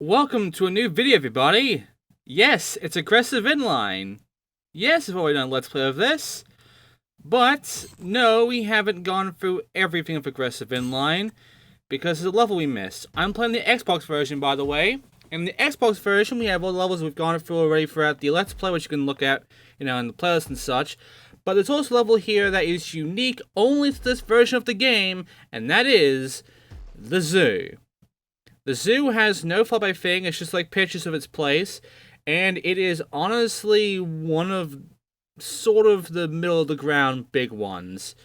Welcome to a new video, everybody! Yes, it's Aggressive Inline. Yes, we've already done a Let's Play of this. But, no, we haven't gone through everything of Aggressive Inline, because there's a level we missed. I'm playing the Xbox version, by the way. In the Xbox version, we have all the levels we've gone through already throughout the Let's Play, which you can look at, in the playlist and such. But there's also a level here that is unique only to this version of the game, and that is the zoo. The zoo has no flyby thing, it's just like pictures of its place, and it is honestly one of sort of the middle of the ground big ones.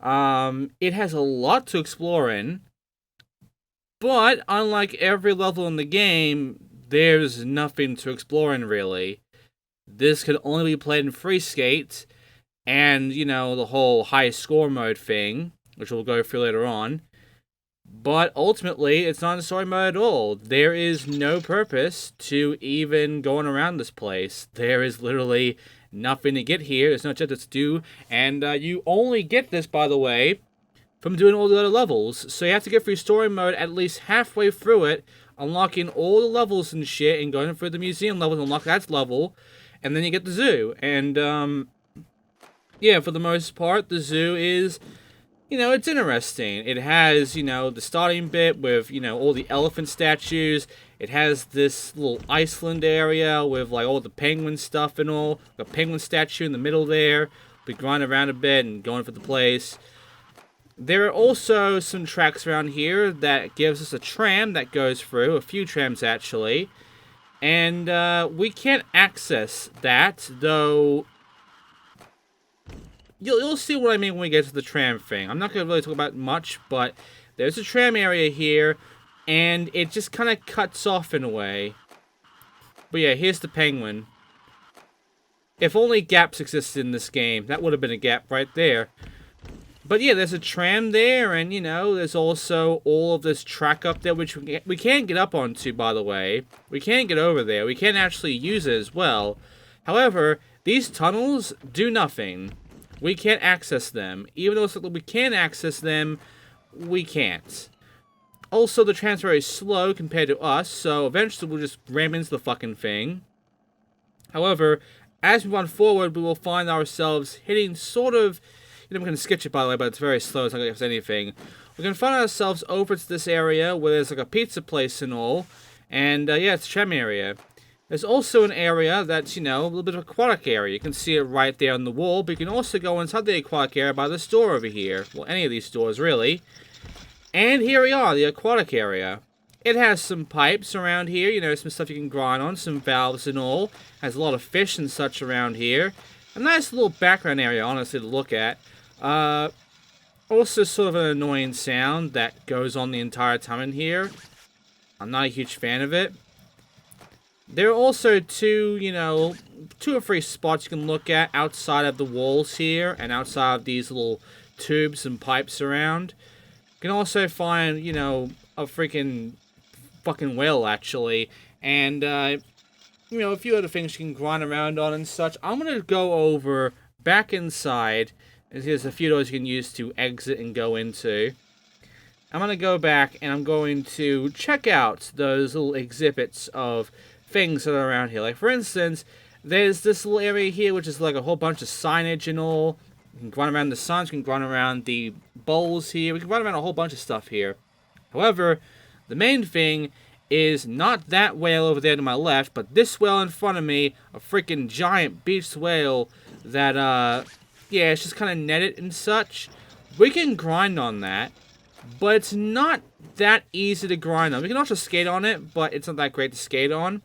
It has a lot to explore in, but unlike every level in the game, there's nothing to explore in really. This can only be played in free skate, and the whole high score mode thing, which we'll go through later on. But ultimately, it's not a story mode at all. There is no purpose to even going around this place. There is literally nothing to get here. There's no objectives to do. And you only get this, by the way, from doing all the other levels. So you have to get through story mode at least halfway through it, unlocking all the levels and shit, and going through the museum level to unlock that level. And then you get the zoo. And, yeah, for the most part, the zoo is... it's interesting. It has, the starting bit with, all the elephant statues. It has this little Iceland area with, like, all the penguin stuff and all. The penguin statue in the middle there. We grind around a bit and going for the place. There are also some tracks around here that gives us a tram that goes through. A few trams, actually. And, we can't access that, though... You'll see what I mean when we get to the tram thing. I'm not going to really talk about much, but there's a tram area here, and it just kind of cuts off in a way. But yeah, here's the penguin. If only gaps existed in this game, that would have been a gap right there. But yeah, there's a tram there, and there's also all of this track up there, which we can't get up onto, by the way. We can't get over there. We can't actually use it as well. However, these tunnels do nothing. We can't access them. Even though we can access them, we can't. Also, the tram's very slow compared to us, so eventually we'll just ram into the fucking thing. However, as we run forward, we will find ourselves hitting sort of... I'm going to sketch it, by the way, but it's very slow. It's not going to give us anything. We're going to find ourselves over to this area where there's like a pizza place and all. And, yeah, it's a tram area. There's also an area that's, a little bit of aquatic area. You can see it right there on the wall, but you can also go inside the aquatic area by the store over here. Well, any of these stores, really. And here we are, the aquatic area. It has some pipes around here, some stuff you can grind on, some valves and all. Has a lot of fish and such around here. A nice little background area, honestly, to look at. Also sort of an annoying sound that goes on the entire time in here. I'm not a huge fan of it. There are also two or three spots you can look at outside of the walls here and outside of these little tubes and pipes around. You can also find, a freaking fucking whale, actually. And, a few other things you can grind around on and such. I'm going to go over back inside. And here's a few doors you can use to exit and go into. I'm going to go back and I'm going to check out those little exhibits of things that are around here. Like, for instance, there's this little area here, which is like a whole bunch of signage and all. You can run around the signs, you can run around the bowls here. We can run around a whole bunch of stuff here. However, the main thing is not that whale over there to my left, but this whale in front of me, a freaking giant beached whale that, yeah, it's just kind of netted and such. We can grind on that, but it's not that easy to grind on. We can also skate on it, but it's not that great to skate on.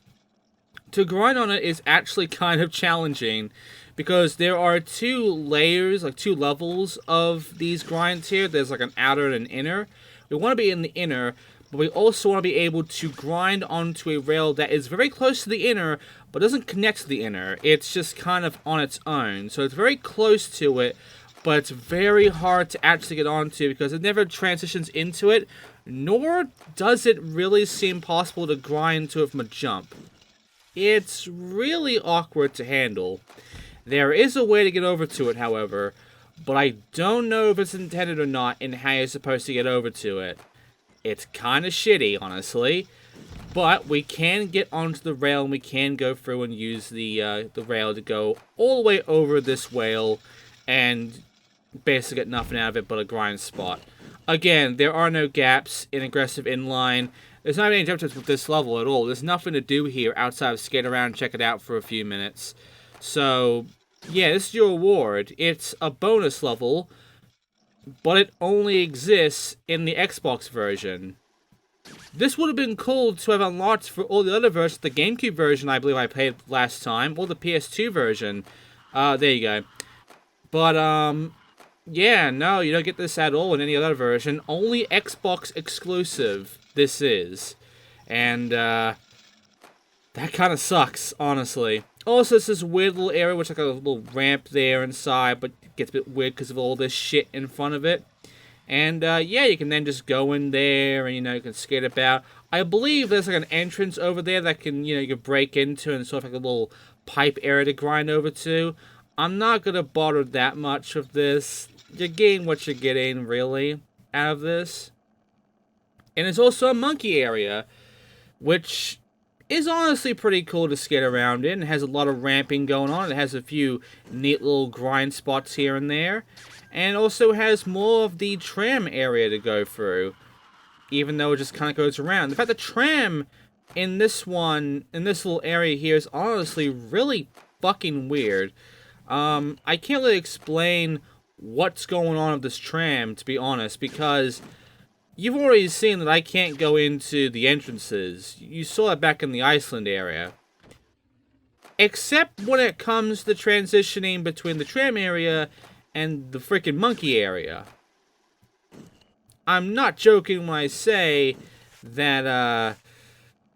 To grind on it is actually kind of challenging because there are two layers, like two levels of these grinds here. There's like an outer and an inner. We want to be in the inner, but we also want to be able to grind onto a rail that is very close to the inner, but doesn't connect to the inner. It's just kind of on its own. So it's very close to it, but it's very hard to actually get onto because it never transitions into it, nor does it really seem possible to grind to it from a jump. It's really awkward to handle. There is a way to get over to it, however, but I don't know if it's intended or not in how you're supposed to get over to it. It's kind of shitty, honestly. But we can get onto the rail, and we can go through and use the rail to go all the way over this whale, and basically get nothing out of it but a grind spot. Again, there are no gaps in Aggressive Inline. There's not any jump tips with this level at all. There's nothing to do here outside of skate around and check it out for a few minutes. So, yeah, this is your reward. It's a bonus level, but it only exists in the Xbox version. This would have been cool to have unlocked for all the other versions. The GameCube version, I believe I played last time, or the PS2 version. There you go. But, yeah, no, you don't get this at all in any other version. Only Xbox exclusive this is. And, that kind of sucks, honestly. Also, it's this weird little area, which is like a little ramp there inside, but it gets a bit weird because of all this shit in front of it. And, yeah, you can then just go in there and, you can skate about. I believe there's, like, an entrance over there that can, you can break into and sort of like a little pipe area to grind over to. I'm not going to bother that much with this. You're getting what you're getting, really, out of this. And there's also a monkey area, which is honestly pretty cool to skate around in. It has a lot of ramping going on. It has a few neat little grind spots here and there. And also has more of the tram area to go through, even though it just kind of goes around. In fact, the tram in this one, in this little area here, is honestly really fucking weird. I can't really explain what's going on with this tram, to be honest, because you've already seen that I can't go into the entrances. You saw that back in the Iceland area. Except when it comes to transitioning between the tram area and the freaking monkey area. I'm not joking when I say that,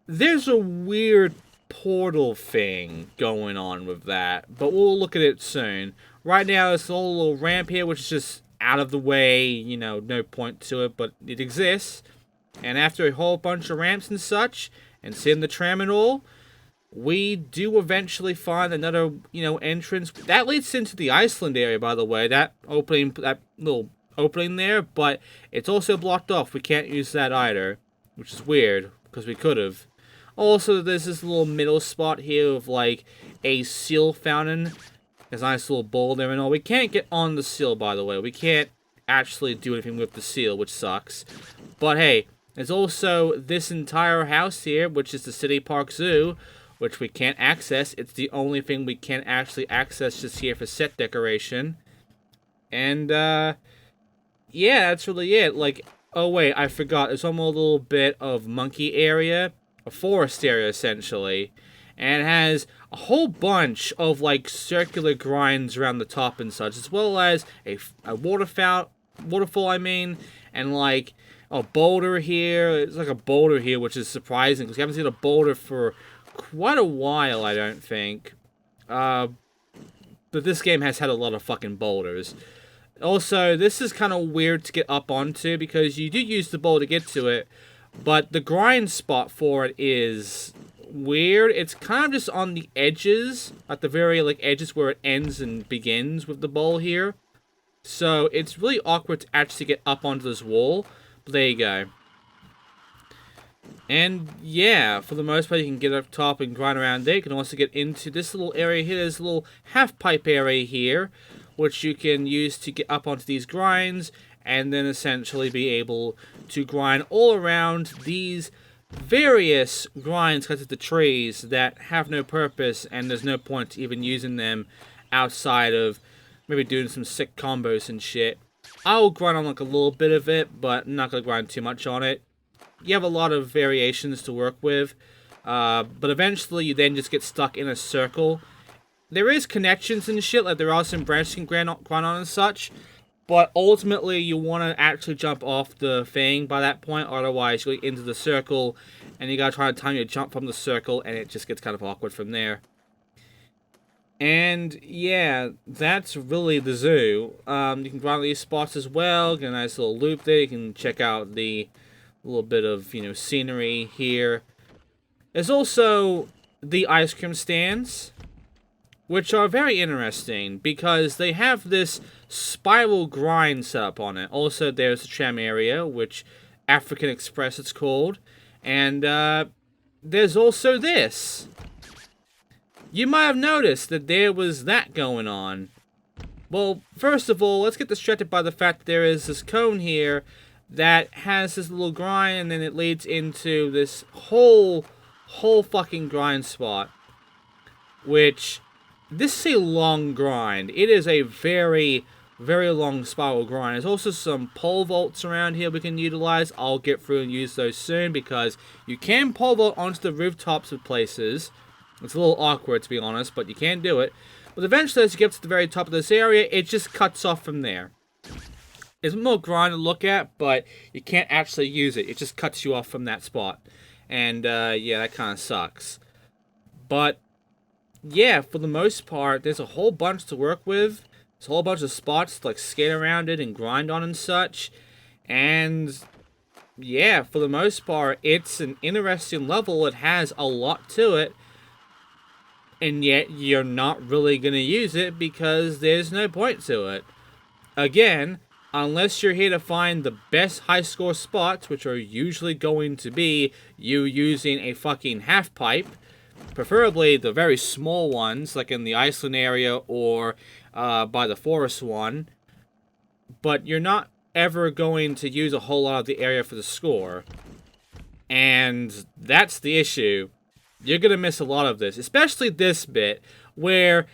there's a weird portal thing going on with that, but we'll look at it soon. Right now, there's a little ramp here, which is just out of the way, no point to it, but it exists. And after a whole bunch of ramps and such, and seeing the tram and all, we do eventually find another, entrance. That leads into the Iceland area, by the way, that little opening there, but it's also blocked off. We can't use that either, which is weird, because we could have. Also, there's this little middle spot here of, like, a seal fountain. There's a nice little bowl there and all. We can't get on the seal, by the way. We can't actually do anything with the seal, which sucks. But, hey, there's also this entire house here, which is the City Park Zoo, which we can't access. It's the only thing we can actually access just here for set decoration. And, yeah, that's really it. Like, oh, wait, I forgot. There's one more little bit of monkey area. A forest area, essentially, and it has a whole bunch of, like, circular grinds around the top and such, as well as a waterfall, and, like, a boulder here. It's like a boulder here, which is surprising, because we haven't seen a boulder for quite a while, I don't think. But this game has had a lot of fucking boulders. Also, this is kind of weird to get up onto, because you do use the boulder to get to it, but the grind spot for it is weird. It's kind of just on the edges, at the very, edges where it ends and begins with the bowl here. So it's really awkward to actually get up onto this wall. But there you go. And yeah, for the most part, you can get up top and grind around there. You can also get into this little area here. There's a little half pipe area here, which you can use to get up onto these grinds, and then essentially be able to grind all around these various grinds cut to the trees that have no purpose, and there's no point to even using them outside of maybe doing some sick combos and shit. I'll grind on a little bit of it, but I'm not going to grind too much on it. You have a lot of variations to work with, but eventually you then just get stuck in a circle. There is connections and shit, like there are some branches you can grind on and such, but ultimately, you want to actually jump off the thing by that point, otherwise you go into the circle, and you gotta try to time your jump from the circle, and it just gets kind of awkward from there. And, yeah, that's really the zoo. You can grind these spots as well, get a nice little loop there, you can check out the little bit of, scenery here. There's also the ice cream stands, which are very interesting, because they have this spiral grind set up on it. Also, there's the tram area, which African Express it's called. And, there's also this. You might have noticed that there was that going on. Well, first of all, let's get distracted by the fact that there is this cone here that has this little grind, and then it leads into this whole fucking grind spot. Which, this is a long grind. It is a very, very long spiral grind. There's also some pole vaults around here we can utilize. I'll get through and use those soon, because you can pole vault onto the rooftops of places. It's a little awkward, to be honest, but you can do it. But eventually, as you get to the very top of this area, it just cuts off from there. It's more grind to look at, but you can't actually use it. It just cuts you off from that spot. And, yeah, that kind of sucks. But, yeah, for the most part, there's a whole bunch to work with. There's a whole bunch of spots to, like, skate around it and grind on and such. And, yeah, for the most part, it's an interesting level. It has a lot to it. And yet, you're not really going to use it because there's no point to it. Again, unless you're here to find the best high score spots, which are usually going to be you using a fucking half pipe, preferably the very small ones, like in the Iceland area or by the forest one, but you're not ever going to use a whole lot of the area for the score. And that's the issue. You're going to miss a lot of this, especially this bit, where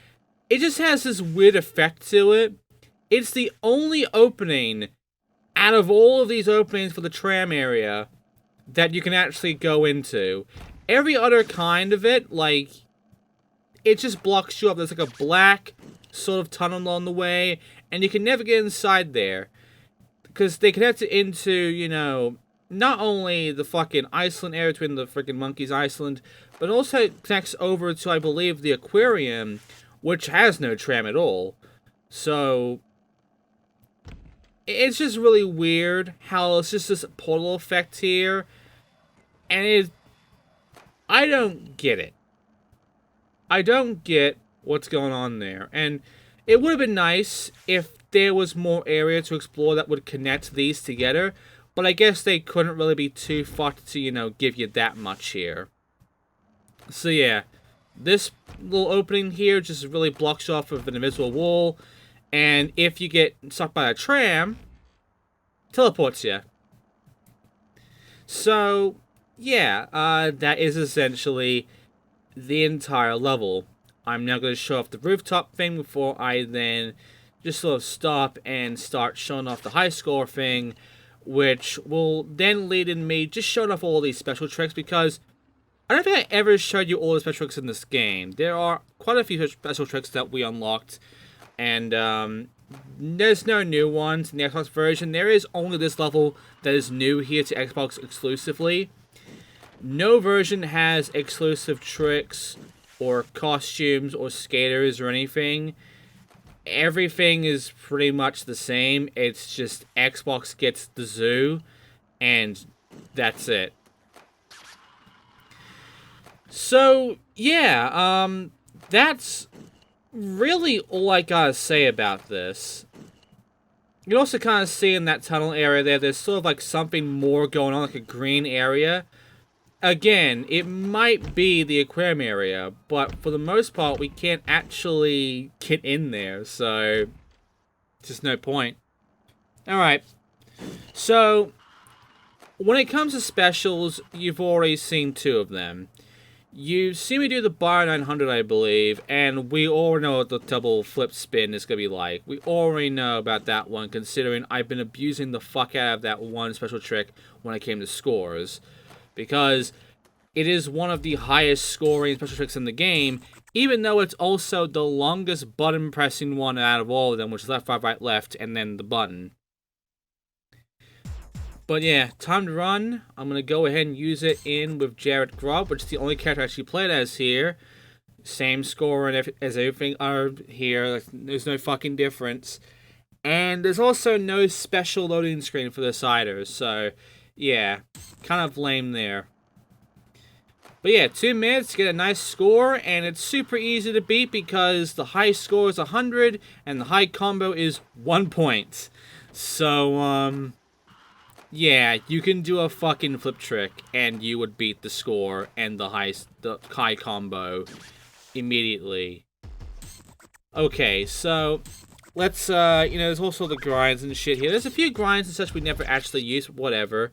it just has this weird effect to it. It's the only opening out of all of these openings for the tram area that you can actually go into. Every other kind of it, like, it just blocks you up. There's like a black sort of tunnel along the way, and you can never get inside there. Because they connect it into, you know, not only the fucking Iceland area between the freaking Monkeys Iceland, but also it connects over to, I believe, the aquarium, which has no tram at all. So, it's just really weird how it's just this portal effect here. And I don't get it. I don't get what's going on there. And it would have been nice if there was more area to explore that would connect these together. But I guess they couldn't really be too fucked to, you know, give you that much here. So yeah, this little opening here just really blocks you off of an invisible wall. And if you get stuck by a tram, teleports you. So, yeah, that is essentially the entire level. I'm now going to show off the rooftop thing before I then just sort of stop and start showing off the high score thing, which will then lead in me just showing off all these special tricks, because I don't think I ever showed you all the special tricks in this game. There are quite a few special tricks that we unlocked, and there's no new ones in the Xbox version. There is only this level that is new here to Xbox exclusively. No version has exclusive tricks or costumes or skaters or anything. Everything is pretty much the same. It's just Xbox gets the zoo, and that's it. So, yeah, that's really all I gotta say about this. You can also kind of see in that tunnel area there, there's sort of like something more going on, like a green area. Again, it might be the aquarium area, but for the most part, we can't actually get in there, so just no point. Alright, so when it comes to specials, you've already seen two of them. You see me do the bar 900, I believe, and we all know what the double flip spin is going to be like. We already know about that one, considering I've been abusing the fuck out of that one special trick when it came to scores. Because it is one of the highest scoring special tricks in the game, even though it's also the longest button pressing one out of all of them, which is left, right, left, and then the button. But yeah, time to run. I'm going to go ahead and use it in with Jared Grubb, which is the only character I actually played as here. Same score and as everything are here. There's no fucking difference. And there's also no special loading screen for the siders, so yeah, kind of lame there. But yeah, 2 minutes to get a nice score, and it's super easy to beat because the high score is 100 and the high combo is 1 point. So, Yeah, you can do a fucking flip trick, and you would beat the score and the high combo immediately. Okay, so let's, there's also the grinds and shit here. There's a few grinds and such we never actually use, whatever.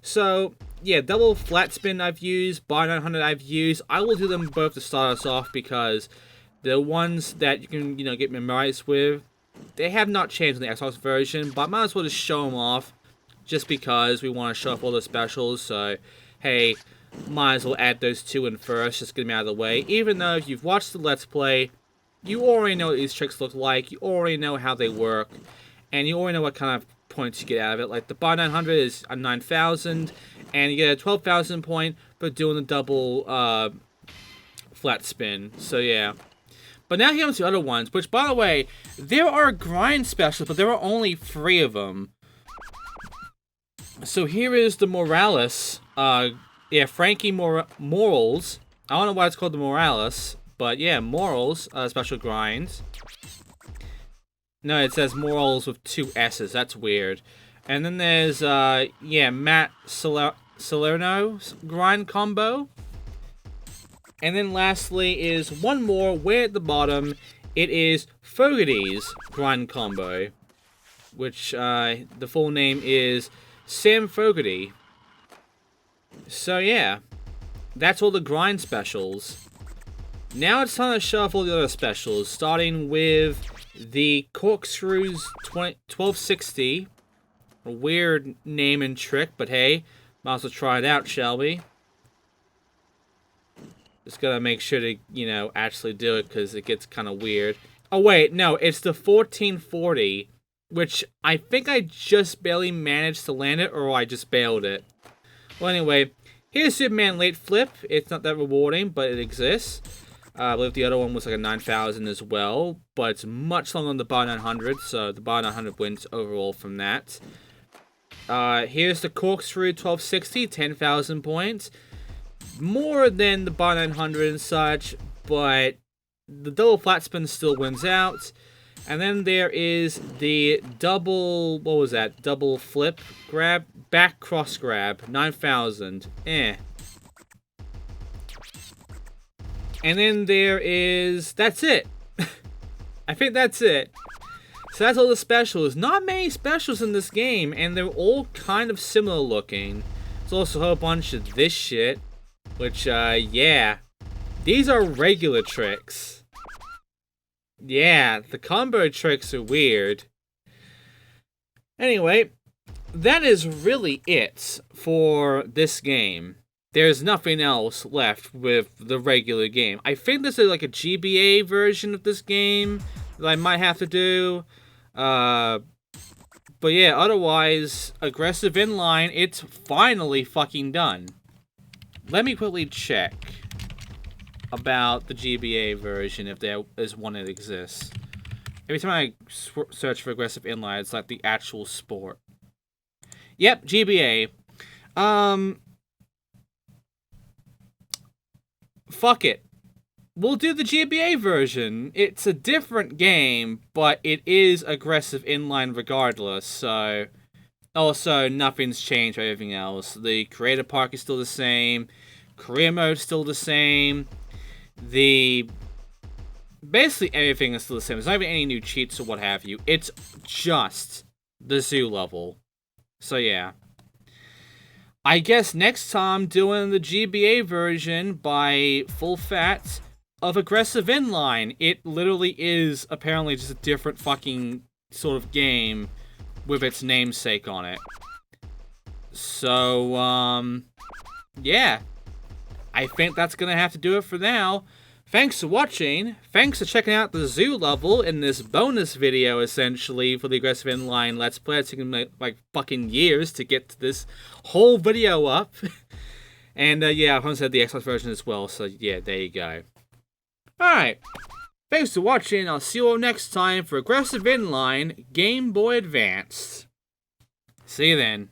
So, yeah, double flat spin I've used, bar 900 I've used. I will do them both to start us off because the ones that you can, get memorized with, they have not changed in the Xbox version, but I might as well just show them off just because we want to show off all the specials. So, hey, might as well add those two in first, just get them out of the way. Even though if you've watched the Let's Play, you already know what these tricks look like, you already know how they work, and you already know what kind of points you get out of it. Like the bar 900 is a 9,000, and you get a 12,000 point for doing the double flat spin. So yeah. But now here comes the other ones, which by the way, there are grind specials, but there are only 3 of them. So here is the Morales, Frankie Morals. I don't know why it's called the Morales, but yeah, Morals, special grind. No, it says Morals with 2 S's, that's weird. And then there's, Matt Salerno's grind combo. And then lastly is one more, way at the bottom, it is Fogarty's grind combo. Which, the full name is Sam Fogarty. So yeah, that's all the grind specials. Now it's time to show off all the other specials, starting with the Corkscrews 1260. A weird name and trick, but hey, might as well try it out, shall we? Just gotta make sure to, actually do it, because it gets kind of weird. Oh wait, no, it's the 1440. Which, I think I just barely managed to land it, or I just bailed it. Well, anyway, here's Superman late flip. It's not that rewarding, but it exists. I believe the other one was like a 9,000 as well, but it's much longer than the bar 900, so the bar 900 wins overall from that. Here's the Corkscrew 1260, 10,000 points. More than the bar 900 and such, but the double flat spin still wins out. And then there is the double, what was that? Double flip grab, back cross grab, 9,000. And then there is, that's it. I think that's it. So that's all the specials. Not many specials in this game, and they're all kind of similar looking. There's also a whole bunch of this shit, which, yeah. These are regular tricks. Yeah, the combo tricks are weird. Anyway, that is really it for this game. There's nothing else left with the regular game. I think this is like a GBA version of this game that I might have to do. But yeah, otherwise, Aggressive Inline, it's finally fucking done. Let me quickly check about the GBA version, if there is one that exists. Every time I search for Aggressive Inline, it's like the actual sport. Yep, GBA. Fuck it. We'll do the GBA version. It's a different game, but it is Aggressive Inline regardless, so... Also, nothing's changed for everything else. The creator park is still the same. Career mode is still the same. Basically everything is still the same. There's not even any new cheats or what have you. It's just the zoo level. So yeah. I guess next time doing the GBA version by Full Fat of Aggressive Inline. It literally is apparently just a different fucking sort of game with its namesake on it. So, yeah. I think that's gonna have to do it for now. Thanks for watching. Thanks for checking out the zoo level in this bonus video, essentially, for the Aggressive Inline Let's Play. It's taken like fucking years to get to this whole video up. And, yeah, I've said the Xbox version as well, so yeah, there you go. Alright. Thanks for watching. I'll see you all next time for Aggressive Inline Game Boy Advance. See you then.